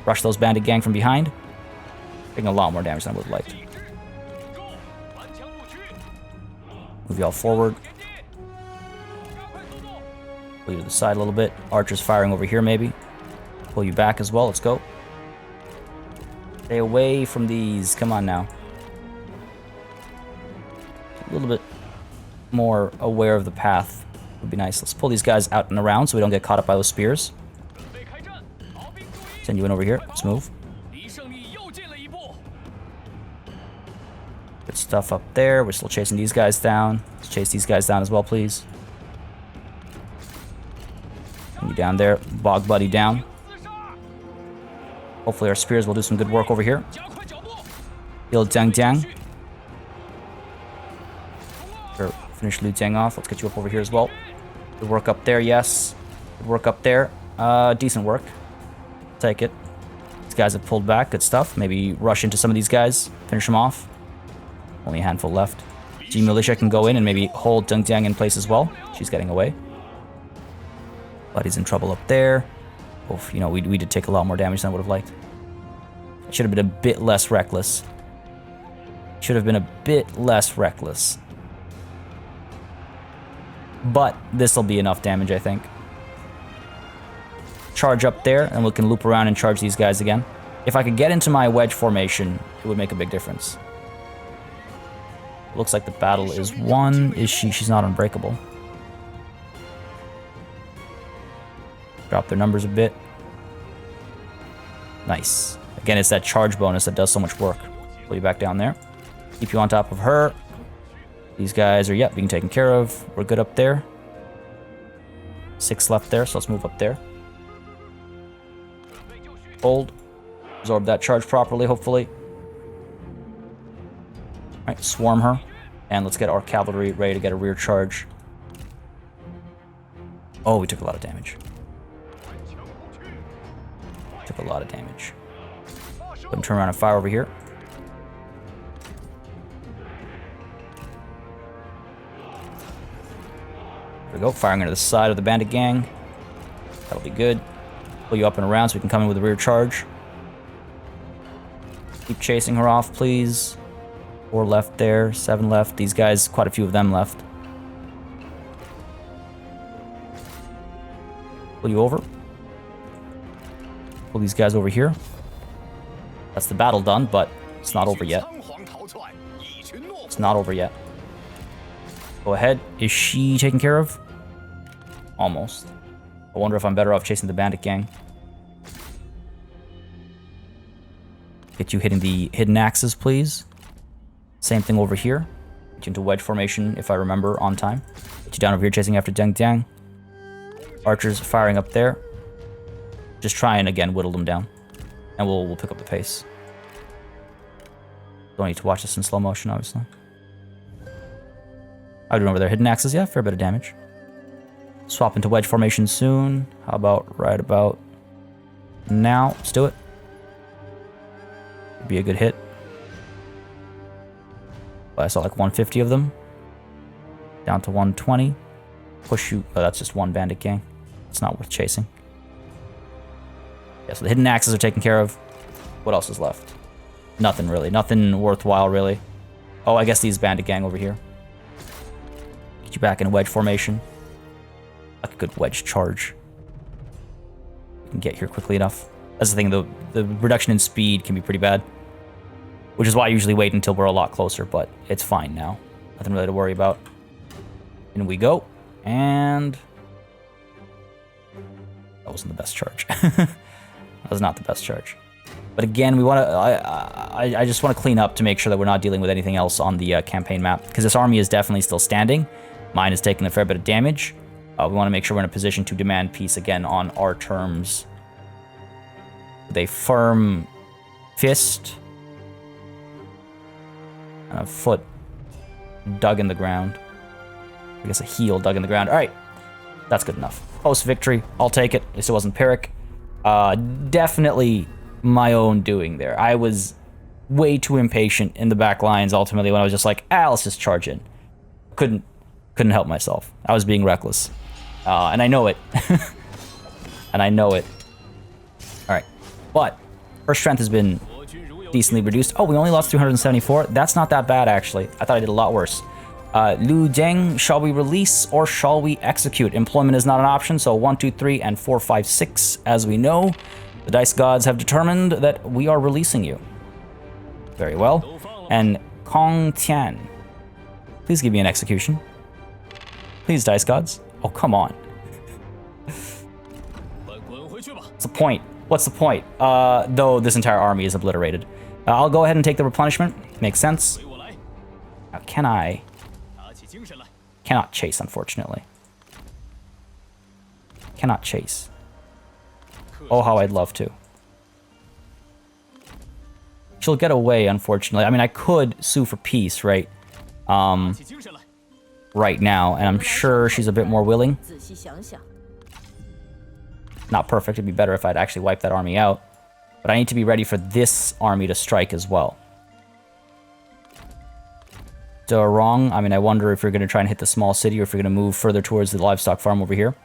Rush those bandit gang from behind. Taking a lot more damage than I would have liked. Move y'all forward. Pull you to the side a little bit. Archers firing over here, maybe. Pull you back as well. Let's go. Stay away from these. Come on now. A little bit more aware of the path would be nice. Let's pull these guys out and around so we don't get caught up by those spears. Send you in over here. Let's move. Good stuff up there. We're still chasing these guys down. Let's chase these guys down as well, please. Send you down there. Bog buddy down. Hopefully our spears will do some good work over here. Heal Zheng Jiang. Sure, finish Liu Jiang off. Let's get you up over here as well. Good work up there, yes. Good work up there. Decent work. Take it. These guys have pulled back. Good stuff. Maybe rush into some of these guys. Finish them off. Only a handful left. G Militia can go in and maybe hold Zheng Jiang in place as well. She's getting away. Buddy's in trouble up there. Oof, we did take a lot more damage than I would have liked. Should have been a bit less reckless. Should have been a bit less reckless. But this will be enough damage, I think. Charge up there, and we can loop around and charge these guys again. If I could get into my wedge formation, it would make a big difference. Looks like the battle is won. Is she? She's not unbreakable. Drop their numbers a bit. Nice. Again, it's that charge bonus that does so much work. Pull you back down there. Keep you on top of her. These guys are, being taken care of. We're good up there. 6 left there, so let's move up there. Hold. Absorb that charge properly, hopefully. Alright, swarm her. And let's get our cavalry ready to get a rear charge. Oh, we took a lot of damage. Took a lot of damage. Let him turn around and fire over here. There we go, firing into the side of the bandit gang. That'll be good. Pull you up and around so we can come in with a rear charge. Keep chasing her off, please. 4 left there, 7 left. These guys, quite a few of them left. Pull you over. Pull these guys over here. That's the battle done, but it's not over yet. It's not over yet. Go ahead. Is she taken care of? Almost. I wonder if I'm better off chasing the bandit gang. Get you hitting the hidden axes, please. Same thing over here. Get you into wedge formation, if I remember, on time. Get you down over here chasing after Zheng Jiang. Archers firing up there. Just try and, again, whittle them down. And we'll pick up the pace. Don't need to watch this in slow motion, obviously. How are we doing over there? Hidden axes? Yeah, fair bit of damage. Swap into wedge formation soon. How about right about now? Let's do it. Could be a good hit. But I saw like 150 of them. Down to 120. Push you. Oh, that's just one bandit gang. It's not worth chasing. Yeah, so the hidden axes are taken care of. What else is left? Nothing really. Nothing worthwhile, really. Oh, I guess these bandit gang over here. Get you back in wedge formation. Like a good wedge charge. You can get here quickly enough. That's the thing, the reduction in speed can be pretty bad. Which is why I usually wait until we're a lot closer, but it's fine now. Nothing really to worry about. In we go. And... that wasn't the best charge. That was not the best charge. But again, we want to... I just want to clean up to make sure that we're not dealing with anything else on the campaign map. Because this army is definitely still standing. Mine has taken a fair bit of damage. We want to make sure we're in a position to demand peace again on our terms. With a firm fist. And a foot dug in the ground. I guess a heel dug in the ground. Alright. That's good enough. Post-victory. I'll take it. At least it wasn't Pyrrhic. Definitely my own doing there. I was way too impatient in the back lines ultimately when I was just like, let's just charge in. Couldn't help myself. I was being reckless. And I know it. And I know it. Alright. But her strength has been decently reduced. Oh, we only lost 374. That's not that bad, actually. I thought I did a lot worse. Lu Jiang, shall we release or shall we execute? Employment is not an option, so 1, 2, 3, and 4, 5, 6. As we know, the dice gods have determined that we are releasing you. Very well. And Kong Tian, please give me an execution. Please, dice gods. Oh, come on. What's the point? What's the point? Though this entire army is obliterated. I'll go ahead and take the replenishment. Makes sense. Now, can I... cannot chase, unfortunately. Cannot chase. Oh, how I'd love to. She'll get away, unfortunately. I mean, I could sue for peace, right? Right now, and I'm sure she's a bit more willing. Not perfect. It'd be better if I'd actually wipe that army out. But I need to be ready for this army to strike as well. So wrong. I mean, I wonder if you're going to try and hit the small city or if you're going to move further towards the livestock farm over here.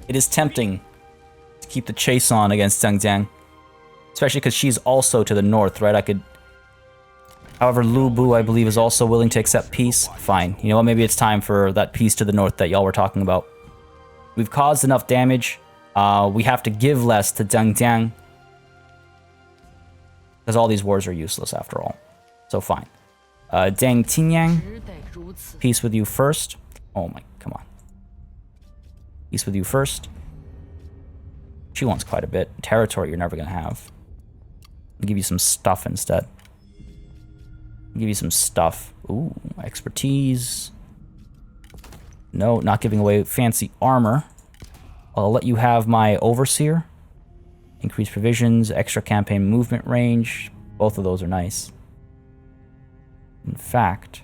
It is tempting to keep the chase on against Zheng Jiang. Especially because she's also to the north, right? I could... However, Lu Bu, I believe, is also willing to accept peace. Fine. You know what? Maybe it's time for that peace to the north that y'all were talking about. We've caused enough damage. We have to give less to Zheng Jiang. Because all these wars are useless, after all. So, fine. Zheng Jiang. Peace with you first. Oh my... come on. Peace with you first. She wants quite a bit. Territory you're never going to have. I'll give you some stuff instead. I'll give you some stuff. Ooh, expertise. No, not giving away fancy armor. I'll let you have my overseer. Increased provisions, extra campaign movement range. Both of those are nice. In fact,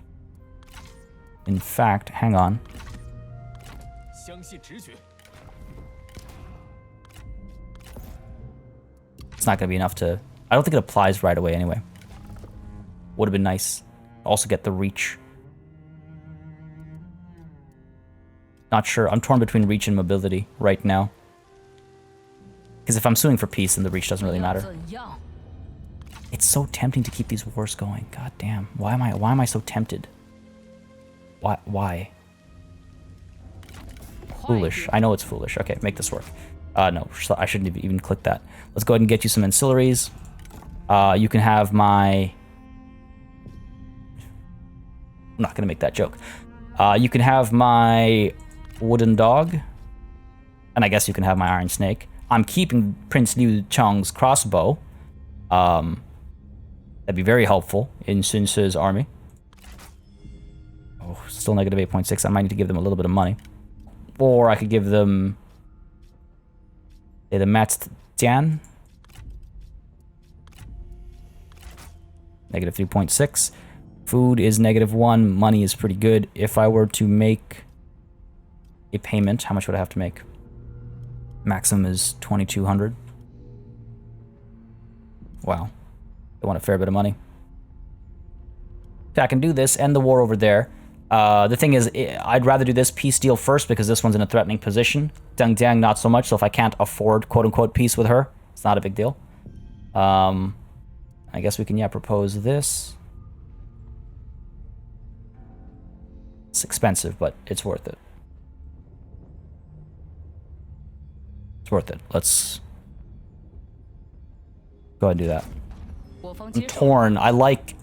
hang on. It's not going to be enough to... I don't think it applies right away anyway. Would have been nice. Also get the reach. Not sure. I'm torn between reach and mobility right now. Because if I'm suing for peace, then the reach doesn't really matter. It's so tempting to keep these wars going. God damn. Why am I so tempted? Why? Foolish. I know it's foolish. Okay, make this work. No, I shouldn't have even clicked that. Let's go ahead and get you some ancillaries. You can have my... I'm not going to make that joke. You can have my wooden dog. And I guess you can have my iron snake. I'm keeping Prince Liu Cheng's crossbow. That'd be very helpful in Sun Ce's army. Oh, still negative 8.6. I might need to give them a little bit of money. Or I could give them... the Mat Tian. Negative 3.6. Food is negative 1. Money is pretty good. If I were to make a payment, how much would I have to make? Maximum is 2,200. Wow. They want a fair bit of money. I can do this, end the war over there. The thing is, I'd rather do this peace deal first because this one's in a threatening position. Zheng Jiang, not so much. So if I can't afford quote-unquote peace with her, it's not a big deal. I guess we can, yeah, propose this. It's expensive, but it's worth it. It's worth it. Let's go ahead and do that. I'm torn. I like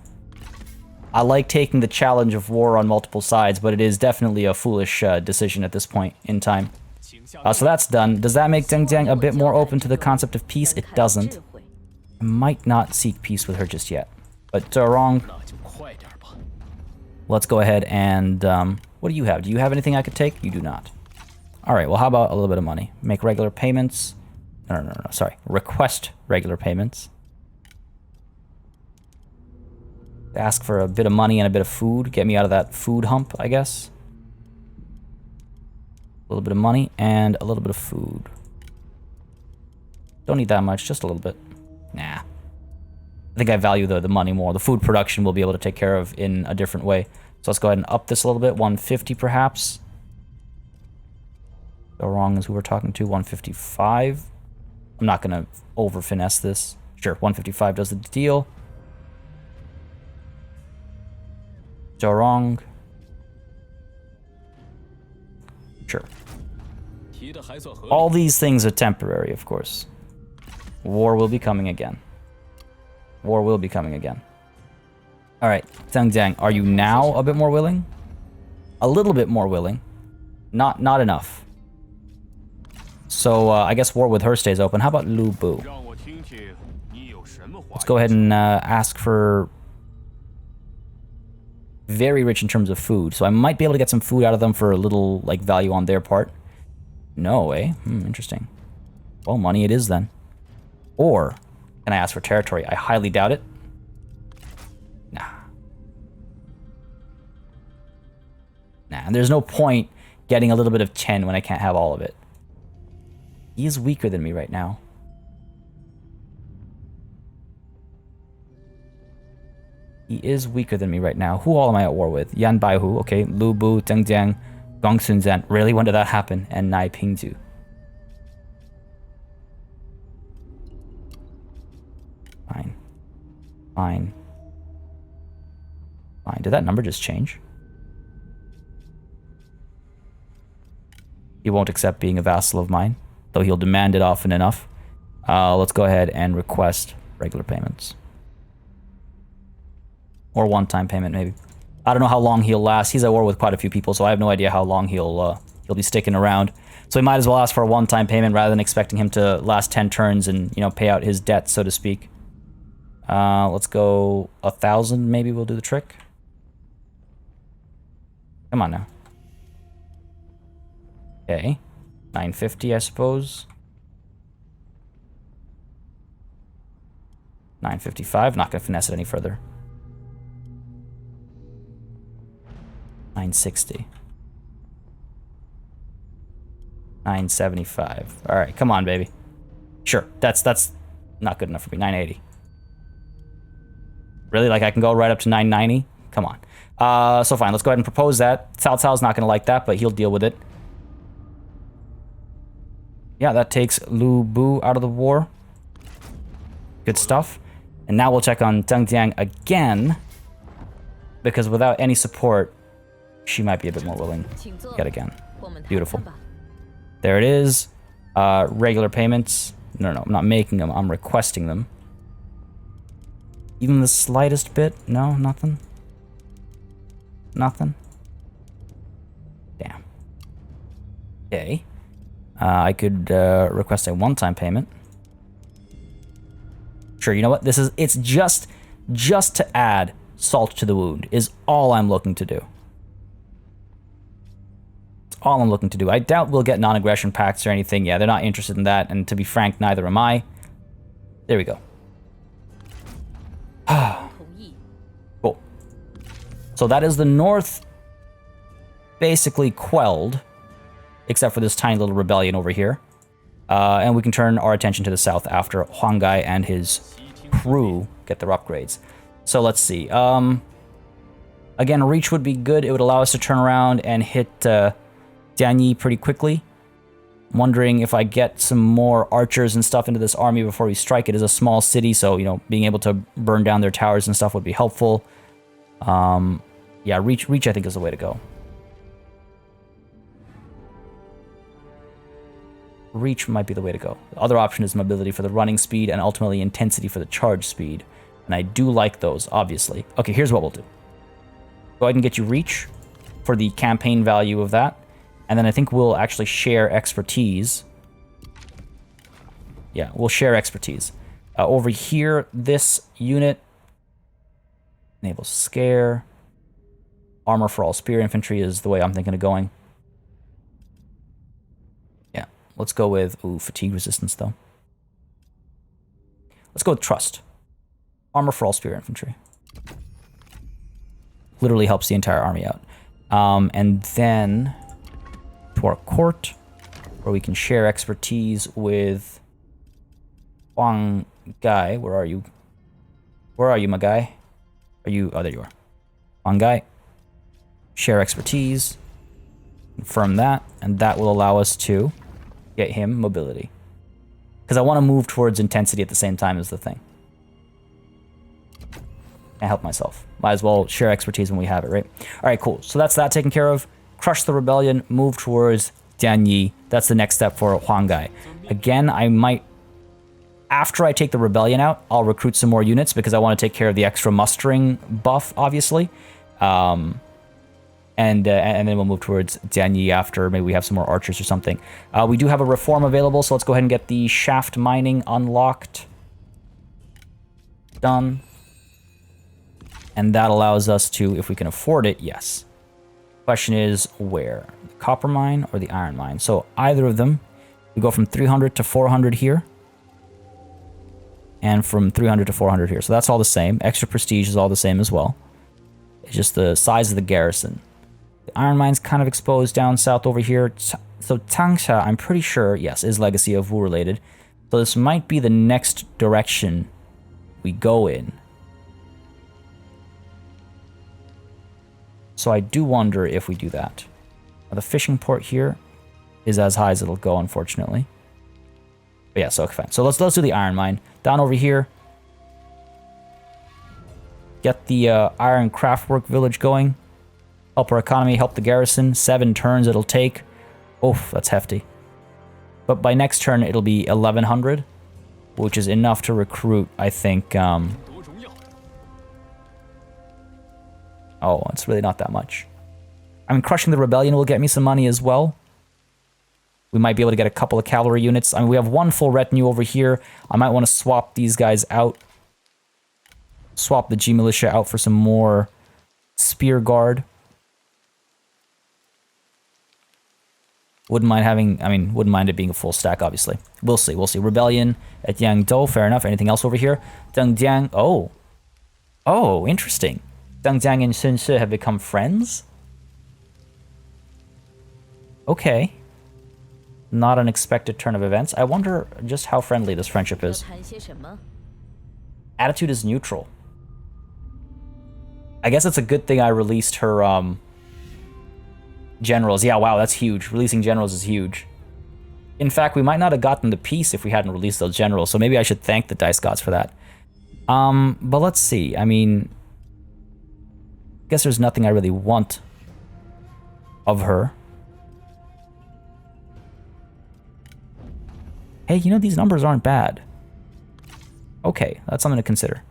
taking the challenge of war on multiple sides, but it is definitely a foolish decision at this point in time. So that's done. Does that make Zheng Jiang a bit more open to the concept of peace? It doesn't. I might not seek peace with her just yet. But wrong. Let's go ahead and... what do you have? Do you have anything I could take? You do not. Alright, well, how about a little bit of money? Make regular payments. No, sorry. Request regular payments. Ask for a bit of money and a bit of food. Get me out of that food hump, I guess. A little bit of money and a little bit of food. Don't need that much, just a little bit. Nah. I think I value the money more. The food production we'll be able to take care of in a different way. So let's go ahead and up this a little bit. 150 perhaps. Go wrong as who we're talking to. 155. I'm not going to over finesse this. Sure, 155 does the deal. Wrong. Sure. All these things are temporary, of course. War will be coming again. War will be coming again. Alright, Zheng Jiang, are you now a bit more willing? A little bit more willing. Not enough. So, I guess war with her stays open. How about Lu Bu? Let's go ahead and ask for... very rich in terms of food, so I might be able to get some food out of them for a little, like, value on their part. No, eh? Interesting. Well, money it is, then. Or, can I ask for territory? I highly doubt it. Nah. Nah, there's no point getting a little bit of Chen when I can't have all of it. He is weaker than me right now. He is weaker than me right now. Who all am I at war with? Yan Baihu, okay. Lu Bu, Zheng Jiang, Gong Sun Zan. Really? When did that happen? And Nai Pingzhu. Fine. Fine. Fine. Did that number just change? He won't accept being a vassal of mine, though he'll demand it often enough. Let's go ahead and request regular payments. Or one-time payment, maybe. I don't know how long he'll last. He's at war with quite a few people, so I have no idea how long he'll be sticking around. So we might as well ask for a one-time payment rather than expecting him to last 10 turns and, you know, pay out his debt, so to speak. Let's go 1,000, maybe we'll do the trick. Come on now. Okay. 950, I suppose. 955, not going to finesse it any further. 960. 975. All right, come on, baby. Sure, that's not good enough for me. 980. Really? Like I can go right up to 990? Come on. So fine, let's go ahead and propose that. Cao Cao's not going to like that, but he'll deal with it. Yeah, that takes Lu Bu out of the war. Good stuff. And now we'll check on Zheng Jiang again, because without any support, she might be a bit more willing yet again. Beautiful. There it is. Regular payments. No, I'm not making them. I'm requesting them. Even the slightest bit? No, nothing? Nothing? Damn. Okay. I could request a one-time payment. Sure, you know what? It's just to add salt to the wound is all I'm looking to do. It's all I'm looking to do. I doubt we'll get non-aggression pacts or anything. Yeah, they're not interested in that, and to be frank, neither am I. There we go. Cool. So that is the north basically quelled, except for this tiny little rebellion over here. And we can turn our attention to the south after Huang Gai and his crew get their upgrades. So let's see. Again, reach would be good. It would allow us to turn around and hit Dianyi pretty quickly. I'm wondering if I get some more archers and stuff into this army before we strike. It is a small city, so, you know, being able to burn down their towers and stuff would be helpful. Yeah, reach I think is the way to go. Reach might be the way to go. The other option is mobility for the running speed and ultimately intensity for the charge speed. And I do like those, obviously. Okay, here's what we'll do. Go ahead and get you reach for the campaign value of that. And then I think we'll actually share expertise. Yeah, we'll share expertise. Over here, this unit enables scare. Armor for all spear infantry is the way I'm thinking of going. Let's go with, fatigue resistance, though. Let's go with trust. Armor for all spear infantry. Literally helps the entire army out. And then to our court, where we can share expertise with Huang Gai. Where are you? Where are you, my guy? Are you? Oh, there you are. Huang Gai. Share expertise. Confirm that, and that will allow us to get him mobility. Because I want to move towards intensity at the same time as the thing. Can't help myself. Might as well share expertise when we have it, right? Alright, cool. So that's that taken care of. Crush the rebellion, move towards Dianyi. That's the next step for Huang Gai. Again, I might... After I take the rebellion out, I'll recruit some more units because I want to take care of the extra mustering buff, obviously. And then we'll move towards Dianyi after. Maybe we have some more archers or something. We do have a reform available, so let's go ahead and get the shaft mining unlocked. Done. And that allows us to, if we can afford it, yes. Question is, where? The copper mine or the iron mine? So either of them. We go from 300 to 400 here. And from 300 to 400 here. So that's all the same. Extra prestige is all the same as well. It's just the size of the garrison. The iron mine's kind of exposed down south over here. So Tangsha, I'm pretty sure, yes, is Legacy of Wu related. So this might be the next direction we go in. So I do wonder if we do that. Now, the fishing port here is as high as it'll go, unfortunately. But yeah, so okay, fine. So let's do the iron mine. Down over here. Get the iron craftwork village going. Help our economy, help the garrison. 7 turns it'll take. Oof, that's hefty. But by next turn, it'll be 1100, which is enough to recruit, I think. Oh, it's really not that much. I mean, crushing the rebellion will get me some money as well. We might be able to get a couple of cavalry units. I mean, we have 1 full retinue over here. I might want to swap these guys out. Swap the G militia out for some more spear guard. Wouldn't mind having, wouldn't mind it being a full stack, obviously. We'll see, we'll see. Rebellion at Yangdou, fair enough. Anything else over here? Zheng Jiang, oh, interesting. Zheng Jiang and Sun Ce have become friends? Okay. Not an expected turn of events. I wonder just how friendly this friendship is. Attitude is neutral. I guess it's a good thing I released her, generals. Yeah, wow, that's huge. Releasing generals is huge. In fact, we might not have gotten the peace if we hadn't released those generals, so maybe I should thank the dice gods for that. But let's see. I mean, I guess there's nothing I really want of her. Hey, you know, these numbers aren't bad. Okay, that's something to consider.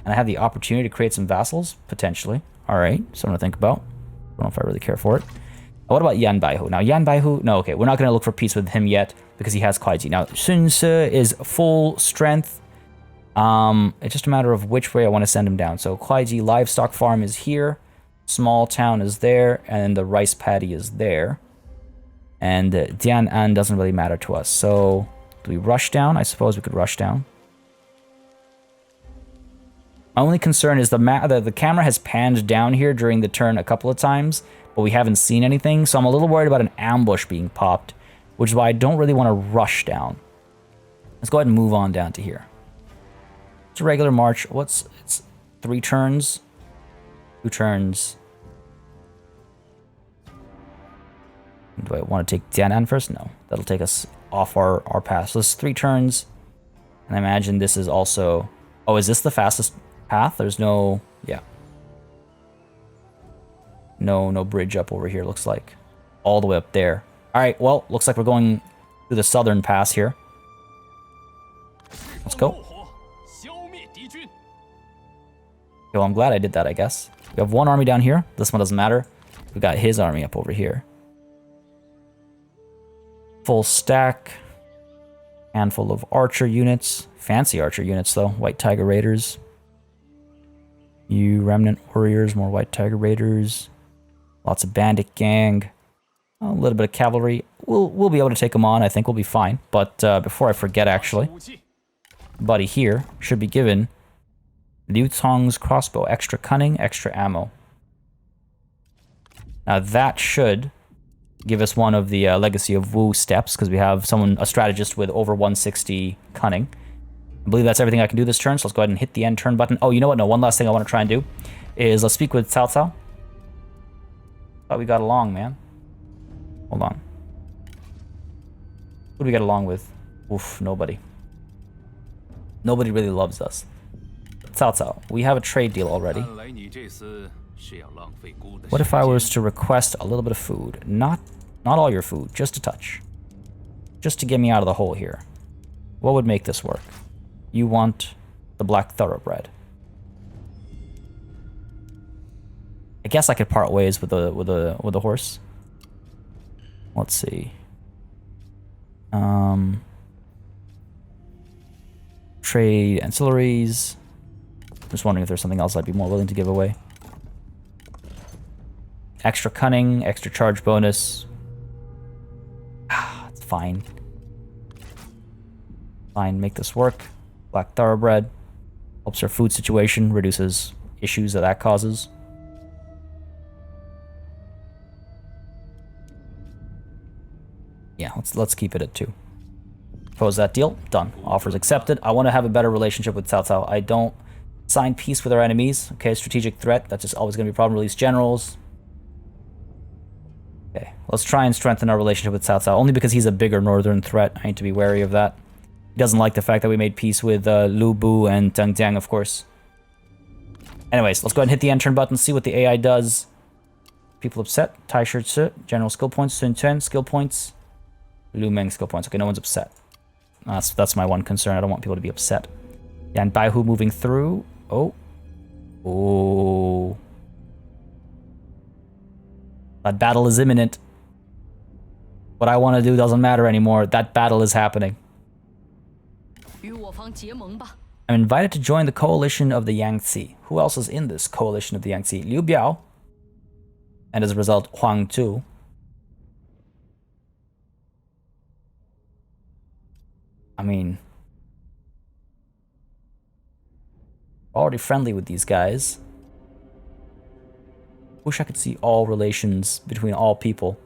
And I have the opportunity to create some vassals, potentially. All right, something to think about. Don't know if I really care for it. What about Yan Baihu? Now, Yan Baihu, no, okay, we're not going to look for peace with him yet because he has Kuaiji. Now, Sun Ce is full strength. It's just a matter of which way I want to send him down. So, Kuaiji livestock farm is here. Small town is there, and the rice paddy is there. And Dian'an doesn't really matter to us. So, do we rush down? I suppose we could rush down. My only concern is the camera has panned down here during the turn a couple of times, but we haven't seen anything, so I'm a little worried about an ambush being popped, which is why I don't really want to rush down. Let's go ahead and move on down to here. It's a regular march. It's 3 turns? 2 turns. Do I want to take Dian'an first? No. That'll take us off our path. So this is 3 turns. And I imagine this is also... Oh, is this the fastest path? There's no... Yeah. No bridge up over here, looks like. All the way up there. Alright, well, looks like we're going through the southern pass here. Let's go. Well, I'm glad I did that, I guess. We have 1 army down here. This one doesn't matter. We got his army up over here. Full stack. Handful of archer units. Fancy archer units, though. White Tiger Raiders. You remnant warriors, more White Tiger Raiders. Lots of bandit gang. A little bit of cavalry. We'll be able to take them on. I think we'll be fine. But before I forget, actually, buddy here should be given Liu Tong's crossbow. Extra cunning, extra ammo. Now that should give us one of the Legacy of Wu steps, because we have a strategist with over 160 cunning. I believe that's everything I can do this turn, so let's go ahead and hit the end turn button. Oh, you know what? No, one last thing I want to try and do is let's speak with Cao Cao. Thought we got along, man. Hold on. Who do we get along with? Oof, nobody. Nobody really loves us. Cao Cao, we have a trade deal already. What if I was to request a little bit of food? Not all your food, just a touch. Just to get me out of the hole here. What would make this work? You want the black thoroughbred. I guess I could part ways with the horse. Let's see. Trade ancillaries. Just wondering if there's something else I'd be more willing to give away. Extra cunning, extra charge bonus. It's fine. Fine, make this work. Black thoroughbred. Helps our food situation, reduces issues that causes. Yeah, let's keep it at 2. Propose that deal. Done. Offers accepted. I want to have a better relationship with Cao Cao. I don't sign peace with our enemies. Okay, strategic threat. That's just always going to be a problem. Release generals. Okay, let's try and strengthen our relationship with Cao Cao. Only because he's a bigger northern threat. I need to be wary of that. He doesn't like the fact that we made peace with Lu Bu and Zheng Jiang, of course. Anyways, let's go ahead and hit the end turn button, see what the AI does. People upset. Tai Shi Ci, general skill points. Sun Quan, skill points. Lu Meng, skill points. Okay, no one's upset. That's my one concern. I don't want people to be upset. Yan Baihu moving through. Oh. Oh. That battle is imminent. What I want to do doesn't matter anymore. That battle is happening. I'm invited to join the coalition of the Yangtze. Who else is in this coalition of the Yangtze? Liu Biao. And as a result, Huang Tu. I mean, already friendly with these guys. Wish I could see all relations between all people.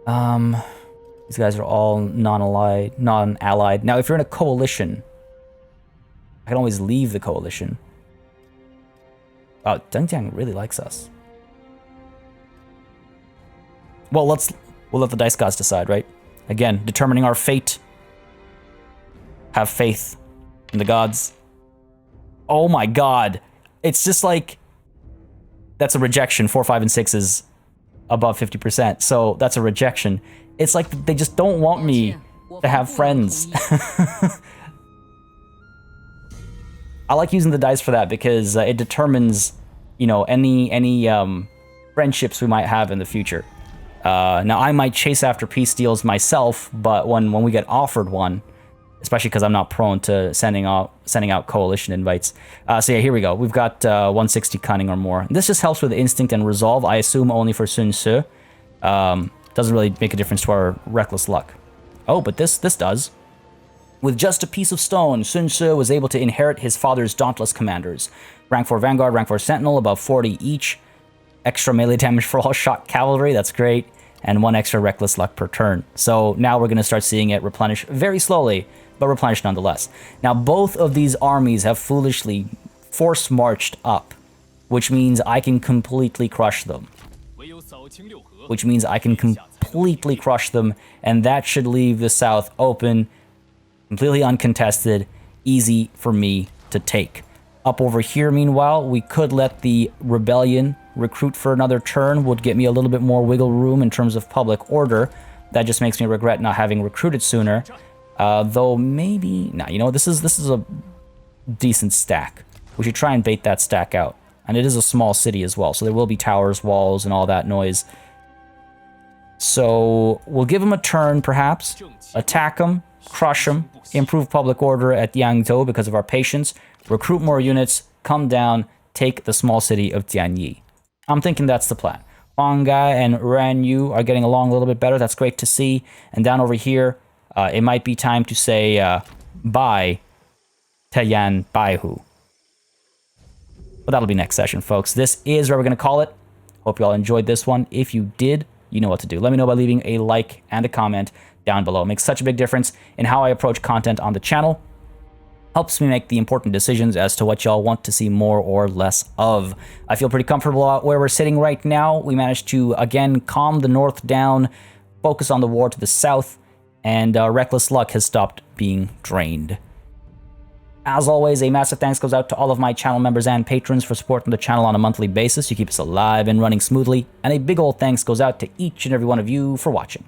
These guys are all non-allied. Now, if you're in a coalition, I can always leave the coalition. Oh, Zheng Jiang really likes us. Well, let's We'll let the dice gods decide, right? Again, determining our fate. Have faith in the gods. Oh my god. It's just like... That's a rejection. 4, 5, and 6 is above 50%. So that's a rejection. It's like they just don't want me to have friends. I like using the dice for that because it determines, you know, any friendships we might have in the future. Now, I might chase after peace deals myself, but when we get offered one, especially because I'm not prone to sending out coalition invites. So yeah, here we go. We've got 160 cunning or more. This just helps with instinct and resolve, I assume only for Sun Tzu. Doesn't really make a difference to our reckless luck. Oh, but this does. With just a piece of stone, Sun Tzu was able to inherit his father's dauntless commanders. Rank 4 Vanguard, rank 4 Sentinel, above 40 each. Extra melee damage for all shot cavalry, that's great. And 1 extra reckless luck per turn. So now we're going to start seeing it replenish very slowly, but replenish nonetheless. Now, both of these armies have foolishly force-marched up, which means I can completely crush them. Which means I can completely crush them, and that should leave the south open, completely uncontested, easy for me to take. Up over here, meanwhile, we could let the rebellion recruit for another turn, would get me a little bit more wiggle room in terms of public order. That just makes me regret not having recruited sooner. Though maybe... Nah, you know, this is a decent stack. We should try and bait that stack out. And it is a small city as well, so there will be towers, walls, and all that noise. So we'll give him a turn, perhaps. Attack him, crush him, improve public order at Yangzhou because of our patience, recruit more units, come down, take the small city of Tianyi. I'm thinking that's the plan. Huanggai and Ranyu are getting along a little bit better. That's great to see. And down over here, it might be time to say bye to Yan Baihu. But that'll be next session, folks. This is where we're going to call it. Hope you all enjoyed this one. If you did, you know what to do. Let me know by leaving a like and a comment down below. It makes such a big difference in how I approach content on the channel. Helps me make the important decisions as to what y'all want to see more or less of. I feel pretty comfortable out where we're sitting right now. We managed to, again, calm the north down, focus on the war to the south, and reckless luck has stopped being drained. As always, a massive thanks goes out to all of my channel members and patrons for supporting the channel on a monthly basis. You keep us alive and running smoothly. And a big old thanks goes out to each and every one of you for watching.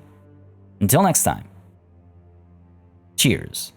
Until next time, cheers.